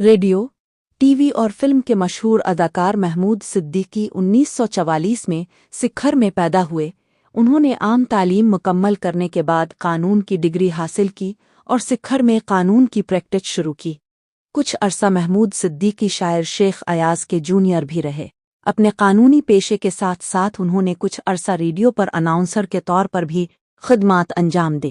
Radio, T V اور film کے مشہور اداکار محمود صدیقی 1944 میں سکھر میں پیدا ہوئے۔ انہوں نے عام تعلیم مکمل کرنے کے بعد قانون کی ڈگری حاصل کی اور سکھر میں قانون کی پریکٹس شروع کی۔ کچھ عرصہ محمود صدیقی شاعر شیخ ایاز کے جونیئر بھی رہے۔ اپنے قانونی پیشے کے ساتھ ساتھ انہوں نے کچھ عرصہ ریڈیو پر اناؤنسر کے طور پر بھی خدمات انجام دیں۔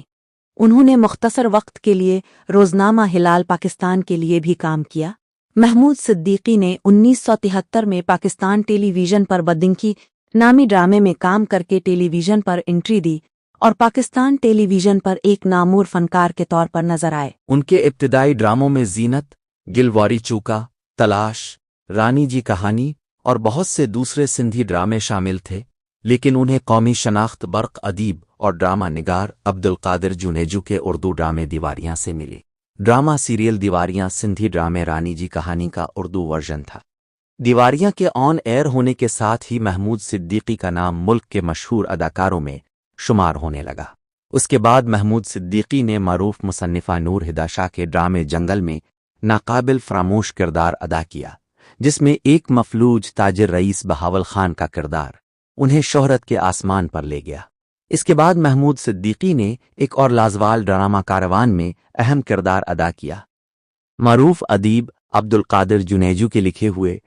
انہوں نے مختصر وقت کے لیے روزنامہ ہلال پاکستان کے لیے بھی کام کیا۔ محمود صدیقی نے 1973 میں پاکستان ٹیلی ویژن پر بدنکی نامی ڈرامے میں کام کر کے ٹیلی ویژن پر انٹری دی اور پاکستان ٹیلی ویژن پر ایک نامور فنکار کے طور پر نظر آئے۔ ان کے ابتدائی ڈراموں میں زینت، گلواری چوکا، تلاش، رانی جی کہانی اور بہت سے دوسرے سندھی ڈرامے شامل تھے، لیکن انہیں قومی شناخت برق ادیب اور ڈرامہ نگار عبدالقادر جنیجو کے اردو ڈرامے دیواریاں سے ملی۔ ڈرامہ سیریل دیواریاں سندھی ڈرامے رانی جی کہانی کا اردو ورژن تھا۔ دیواریاں کے آن ایئر ہونے کے ساتھ ہی محمود صدیقی کا نام ملک کے مشہور اداکاروں میں شمار ہونے لگا۔ اس کے بعد محمود صدیقی نے معروف مصنفہ نور ہدا شاہ کے ڈرامے جنگل میں ناقابل فراموش کردار ادا کیا، جس میں ایک مفلوج تاجر رئیس بہاول خان کا کردار انہیں شہرت کے آسمان پر لے گیا۔ اس کے بعد محمود صدیقی نے ایک اور لازوال ڈرامہ کاروان میں اہم کردار ادا کیا۔ معروف ادیب عبدالقادر جنیجو کے لکھے ہوئے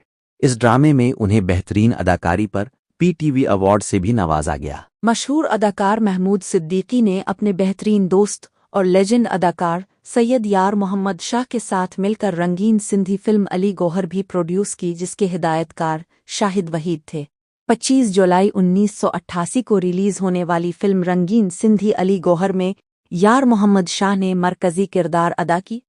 اس ڈرامے میں انہیں بہترین اداکاری پر پی ٹی وی ایوارڈ سے بھی نوازا گیا۔ مشہور اداکار محمود صدیقی نے اپنے بہترین دوست اور لیجنڈ اداکار سید یار محمد شاہ کے ساتھ مل کر رنگین سندھی فلم علی گوہر بھی پروڈیوس کی، جس کے ہدایت کار شاہد وحید تھے۔ 25 جولائی 1988 کو ریلیز ہونے والی فلم رنگین سندھی علی گوہر میں یار محمد شاہ نے مرکزی کردار ادا کی،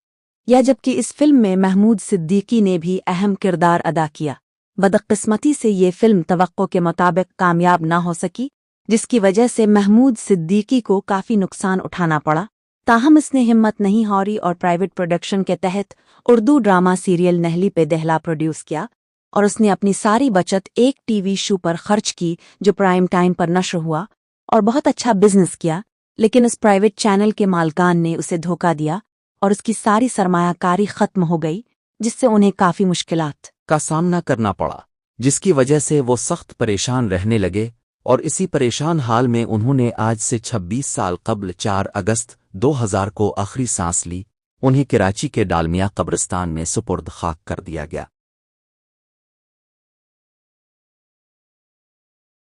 جبکہ اس فلم میں محمود صدیقی نے بھی اہم کردار ادا کیا۔ بدقسمتی سے یہ فلم توقع کے مطابق کامیاب نہ ہو سکی، جس کی وجہ سے محمود صدیقی کو کافی نقصان اٹھانا پڑا۔ تاہم اس نے ہمت نہیں ہاری اور پرائیویٹ پروڈکشن کے تحت اردو ڈرامہ سیریل نہلی پہ دہلا پروڈیوس کیا، اور اس نے اپنی ساری بچت ایک ٹی وی شو پر خرچ کی جو پرائم ٹائم پر نشر ہوا اور بہت اچھا بزنس کیا، لیکن اس پرائیویٹ چینل کے مالکان نے اسے دھوکہ دیا اور اس کی ساری سرمایہ کاری ختم ہو گئی، جس سے انہیں کافی مشکلات کا سامنا کرنا پڑا، جس کی وجہ سے وہ سخت پریشان رہنے لگے، اور اسی پریشان حال میں انہوں نے آج سے 26 سال قبل 4 اگست 2000 کو آخری سانس لی۔ انہیں کراچی کے ڈالمیا قبرستان میں سپرد خاک کر دیا گیا۔